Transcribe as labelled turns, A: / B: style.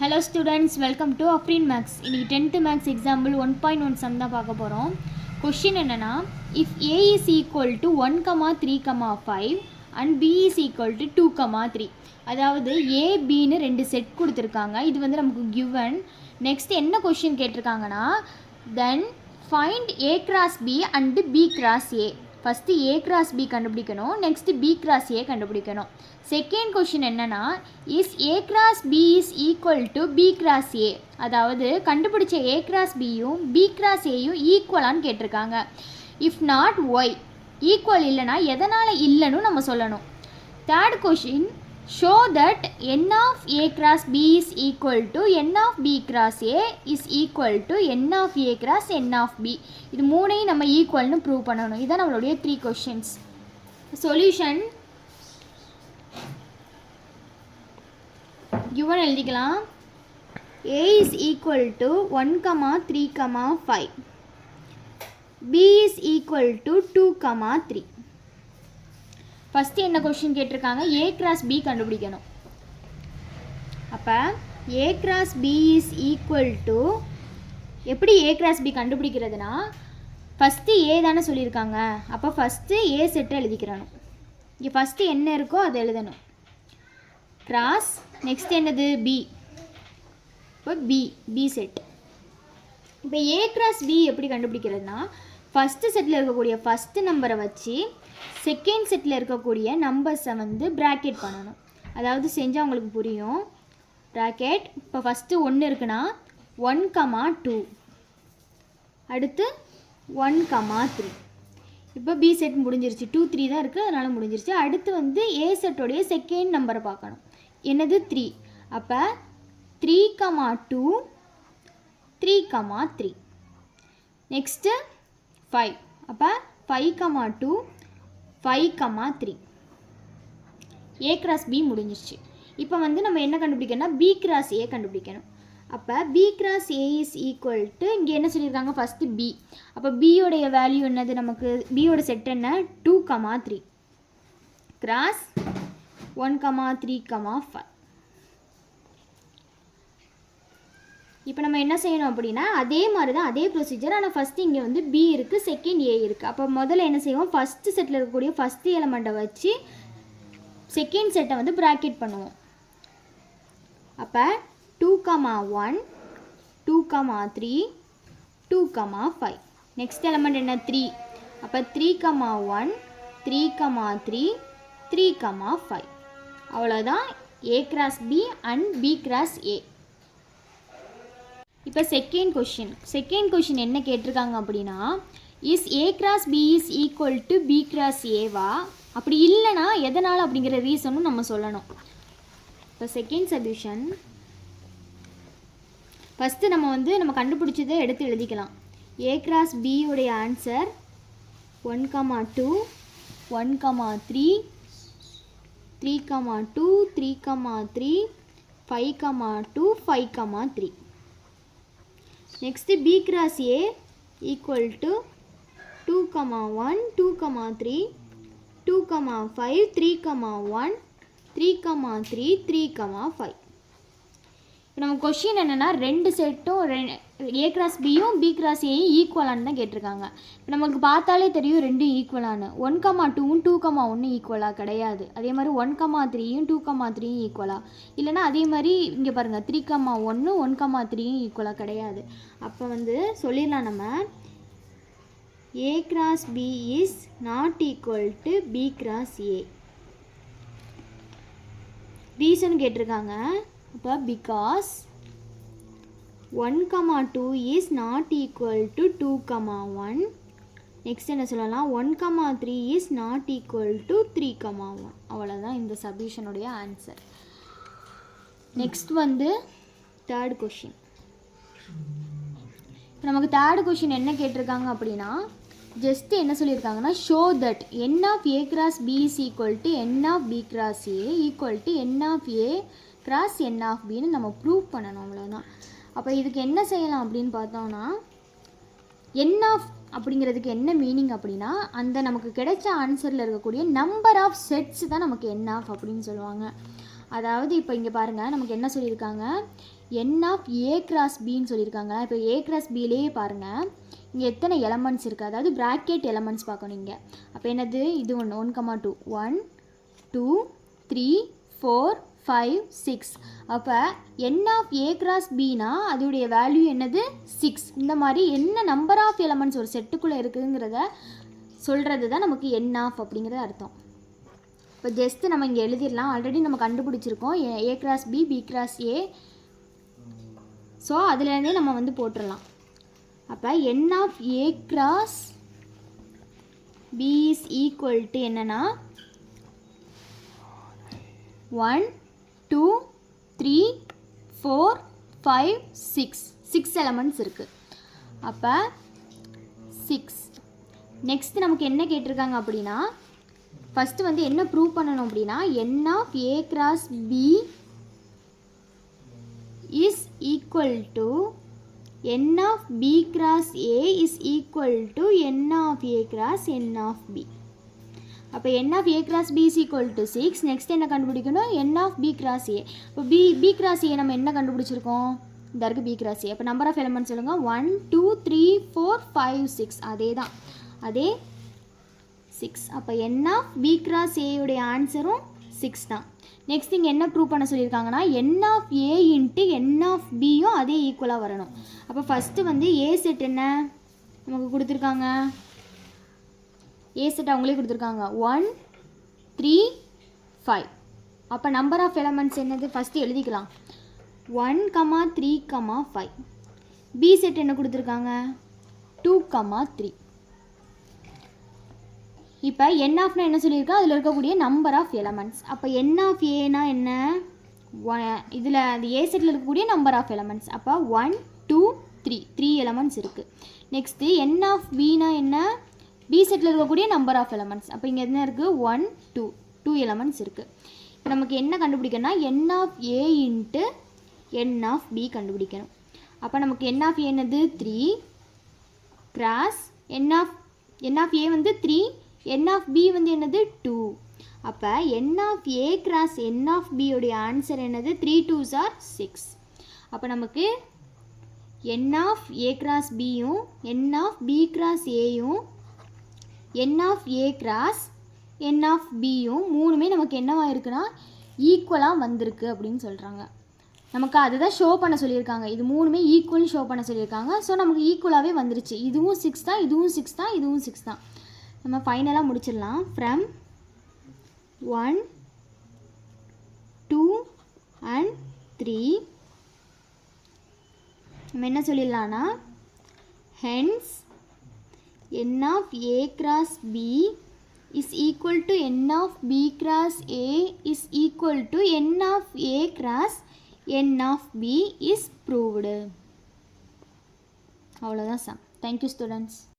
A: Hello students, welcome to Afrin Max. இன்னைக்கு 10th Max example 1.1 sum தான் பார்க்க போகிறோம். Question என்னன்னா, if A is equal to 1, 3, 5 and B is equal to 2, 3. அதாவது A, Bன்னு ரெண்டு set கொடுத்துருக்காங்க. இது வந்து நமக்கு given. நெக்ஸ்ட் என்ன கொஷின் கேட்டிருக்காங்கன்னா, then find A cross B and B cross A. First A cross B கண்டுபிடிக்கணும், நெக்ஸ்ட்டு B cross A கண்டுபிடிக்கணும். செகண்ட் கொஷின் என்னன்னா, is A cross B is equal to B cross A. அதாவது கண்டுபிடிச்ச A cross Bயும் B cross Aயும் ஈக்குவலான்னு கேட்டிருக்காங்க. If not Y, equal இல்லைனா எதனால் இல்லைன்னு நம்ம சொல்லணும். Third question, show that n of A cross B is equal to n of B cross A is equal to n of A cross n of B. இது மூணையும் நம்ம ஈக்குவல்னு prove பண்ணணும். இதுதான் நம்மளுடைய 3 கொஷின்ஸ். சொல்யூஷன் given எழுதிக்கலாம். A is equal to 1, 3, 5. B is equal to 2, 3. First என்ன question கேட்டிருக்காங்க, A cross B கண்டுபிடிக்கணும். அப்போ A cross B is equal to, எப்படி A cross B கண்டுபிடிக்கிறதுனா, ஃபஸ்ட்டு A தானே சொல்லியிருக்காங்க, அப்போ ஃபஸ்ட்டு A செட்டை எழுதிக்கிறணும். இங்கே ஃபஸ்ட்டு என்ன இருக்கோ அதை எழுதணும். கிராஸ், நெக்ஸ்ட் என்னது B, இப்போ B செட். இப்போ A cross B எப்படி கண்டுபிடிக்கிறதுனா, ஃபஸ்ட்டு செட்டில் இருக்கக்கூடிய ஃபஸ்ட்டு நம்பரை வச்சு செகண்ட் செட்டில் இருக்கக்கூடிய நம்பர்ஸை வந்து ப்ராக்கெட் பண்ணணும். அதாவது செஞ்சால் உங்களுக்கு புரியும். ப்ராக்கெட், இப்போ ஃபஸ்ட்டு 1 இருக்குன்னா 1, 2, அடுத்து 1, 3. இப்போ B செட் முடிஞ்சிருச்சு. 2, 3 தான் இருக்குது, அதனால் முடிஞ்சிருச்சு. அடுத்து வந்து A செட்டோடைய செகண்ட் நம்பரை பார்க்கணும். என்னது 3. அப்போ 3, 2, 3, 3. நெக்ஸ்ட்டு 5. அப்போ 5, 2, 5, 3. A cross B முடிஞ்சிருச்சு. இப்போ வந்து நம்ம என்ன கண்டுபிடிக்கணும்னா B cross A கண்டுபிடிக்கணும். அப்போ B cross A is equal to, இங்கே என்ன சொல்லியிருக்காங்க, ஃபஸ்ட்டு B. அப்போ Bயோடைய வேல்யூ என்னது, நமக்கு Bயோட செட் என்ன, 2, 3. கிராஸ் 1, 3, 5. இப்போ நம்ம என்ன செய்யணும் அப்படின்னா, அதே மாதிரி தான், அதே ப்ரொசீஜர். ஆனால் ஃபஸ்ட்டு இங்கே வந்து B இருக்குது, செகண்ட் A இருக்குது. அப்போ முதல்ல என்ன செய்வோம், ஃபஸ்ட்டு செட்டில் இருக்கக்கூடிய ஃபஸ்ட்டு எலமெண்ட்டை வச்சு செகண்ட் செட்டை வந்து ப்ராக்கெட் பண்ணுவோம். அப்போ 2, 1, 2, 3, 2, 5. நெக்ஸ்ட் எலமெண்ட் என்ன, 3. அப்போ 3, 1, 3, 3, 3, 5. அவ்வளோதான் A cross B and B cross A. இப்போ செகண்ட் கொஷின் என்ன கேட்டிருக்காங்க அப்படின்னா, is A cross B is equal to B cross Aவா, அப்படி இல்லைனா எதனால் அப்படிங்கிற ரீசனும் நம்ம சொல்லணும். இப்போ செகண்ட் சொல்யூஷன், ஃபஸ்ட்டு நம்ம கண்டுபிடிச்சதை எடுத்து எழுதிக்கலாம். A cross B உடைய answer 1, 2, 1, 3, 3, 2, 3, 3, 5, 2, 5, 3. Next B cross A equal to 2, 1, 2, 3, 2, 5, 3, 1, 3, 3, 3, 5. இப்போ நம்ம கொஷின் என்னென்னா, ரெண்டு செட்டும் A cross Bயும் B cross Aயும் ஈக்குவலான்னு தான் கேட்டிருக்காங்க. இப்போ நமக்கு பார்த்தாலே தெரியும் ரெண்டும் ஈக்குவலானு. 1, 2வும் 2, 1 ஈக்குவலாக கிடையாது. அதே மாதிரி 1, 3யும் 2, 3யும் ஈக்குவலாக இல்லைனா, அதே மாதிரி இங்கே பாருங்கள் 3, 1, 1, 3யும் ஈக்குவலாக கிடையாது. அப்போ வந்து சொல்லிடலாம் நம்ம, A cross B is not equal to B cross A. Reason கேட்டிருக்காங்க. அப்போ because 1, 2 is not equal to 2, 1. Next என்ன சொல்லலாம், 1, 3 is not equal to 3, 1. அவ்வளோதான் இந்த சப்டிவிஷனுடைய ஆன்சர். நெக்ஸ்ட் வந்து தேர்ட் கொஷின். இப்போ நமக்கு தேர்ட் கொஷின் என்ன கேட்டிருக்காங்க அப்படின்னா, ஜஸ்ட்டு என்ன சொல்லியிருக்காங்கன்னா, show that n of A cross B is equal to n of B cross A equal to n of A cross n of Bன்னு நம்ம ப்ரூவ் பண்ணணும். அவ்வளோதான். அப்போ இதுக்கு என்ன செய்யலாம் அப்படின்னு பார்த்தோம்னா, n of அப்படிங்கிறதுக்கு என்ன மீனிங் அப்படின்னா, அந்த நமக்கு கிடைச்ச ஆன்சரில் இருக்கக்கூடிய நம்பர் ஆஃப் செட்ஸ் தான் நமக்கு n of அப்படின்னு சொல்லுவாங்க. அதாவது இப்போ இங்கே பாருங்கள், நமக்கு என்ன சொல்லியிருக்காங்க, n ஆஃப் a கிராஸ் பின்னு சொல்லியிருக்காங்க. இப்போ a கிராஸ் பிலேயே பாருங்கள் இங்கே எத்தனை எலமெண்ட்ஸ் இருக்குது, அதாவது ப்ராக்கெட் எலமெண்ட்ஸ் பார்க்கணும் இங்கே. அப்போ என்னது இது 1, 1, 2, 3, 4, 5, 6. அப்போ n ஆஃப் a கிராஸ் பினா அதோடைய வேல்யூ என்னது 6. இந்த மாதிரி என்ன நம்பர் ஆஃப் எலமெண்ட்ஸ் ஒரு செட்டுக்குள்ளே இருக்குங்கிறத சொல்கிறது தான் நமக்கு n ஆஃப் அப்படிங்கிறது அர்த்தம். இப்போ ஜஸ்ட்டு நம்ம இங்கே எழுதிடலாம். ஆல்ரெடி நம்ம கண்டுபிடிச்சிருக்கோம் a cross b, b cross a. So அதுலேருந்தே நம்ம வந்து போட்டுடலாம். அப்போ n of a cross b is equal to என்னென்னா 1, 2, 3, 4, 5, 6 எலமெண்ட்ஸ் இருக்குது. அப்போ 6. நெக்ஸ்ட் நமக்கு என்ன கேட்டிருக்காங்க அப்படின்னா ஃபஸ்ட்டு வந்து என்ன ப்ரூவ் பண்ணணும் அப்படின்னா n of a cross b is equal to n of b cross a is equal to n of a cross n of b. அப்போ n of a cross b is equal to 6. Next என்ன கண்டுபிடிக்கணும் n of b cross a. இப்போ b cross a நம்ம என்ன கண்டுபிடிச்சிருக்கோம், இந்த இருக்குது b cross a. அப்போ நம்பர் ஆஃப் எலமெண்ட்ஸ் சொல்லுங்கள் 1, 2, 3, 4, 5, 6. அதே தான், அதே 6. அப்போ n of b cross a உடைய ஆன்சரும் 6 தான். நெக்ஸ்ட் இங்கே என்ன ப்ரூவ் பண்ண சொல்லியிருக்காங்கன்னா n of a into n of பியும் அதே ஈக்குவலாக வரணும். அப்போ ஃபஸ்ட்டு வந்து a செட் என்ன நமக்கு கொடுத்துருக்காங்க, a செட் அவங்களே கொடுத்துருக்காங்க 1, 3, 5. அப்போ நம்பர் ஆஃப் எலமெண்ட்ஸ் என்னது ஃபஸ்ட்டு எழுதிக்கலாம் 1, 3, 5. b செட் என்ன கொடுத்துருக்காங்க 2, 3. இப்போ n ஆஃப்னா என்ன சொல்லியிருக்கா, அதில் இருக்கக்கூடிய நம்பர் ஆஃப் எலமெண்ட்ஸ். அப்போ n ஆஃப் ஏனா என்ன, இதில் அந்த ஏ செட்டில் இருக்கக்கூடிய நம்பர் ஆஃப் எலமெண்ட்ஸ். அப்போ 1, 2, 3 எலமெண்ட்ஸ் இருக்குது. நெக்ஸ்ட்டு n ஆஃப் பினா என்ன, பி செட்டில் இருக்கக்கூடிய நம்பர் ஆஃப் எலமெண்ட்ஸ். அப்போ இங்கே என்ன இருக்குது 1, 2 எலமெண்ட்ஸ் இருக்குது. இப்போ நமக்கு என்ன கண்டுபிடிக்கணும்னா n of A into n of B கண்டுபிடிக்கணும். அப்போ நமக்கு n ஆஃப் ஏ என்னது 3 கிராஸ் n ஆஃப் ஏ வந்து 3, n ஆஃப் b வந்து என்னது 2. அப்போ n of a cross n of b உடைய ஆன்சர் என்னது 3 2s are 6. அப்போ நமக்கு n ஆஃப் a கிராஸ் bயும் n ஆஃப் b கிராஸ் aயும் n of a cross n of bயும் மூணுமே நமக்கு என்னவாக இருக்குன்னா ஈக்குவலாக வந்திருக்கு அப்படின்னு சொல்கிறாங்க. நமக்கு அதுதான் ஷோ பண்ண சொல்லியிருக்காங்க. இது மூணுமே ஈக்குவல்னு ஷோ பண்ண சொல்லியிருக்காங்க. ஸோ நமக்கு ஈக்குவலாகவே வந்துருச்சு. இதுவும் 6 தான், இதுவும் 6 தான், இதுவும் 6 தான். நம்ம ஃபைனலாக முடிச்சிடலாம். ஃப்ரம் 1, 2 and 3 நம்ம என்ன சொல்லிடலாம்னா hence n of a cross b is equal to n of b cross a is equal to n of a cross n of b is proved. அவ்வளோதான் சார். Thank you students.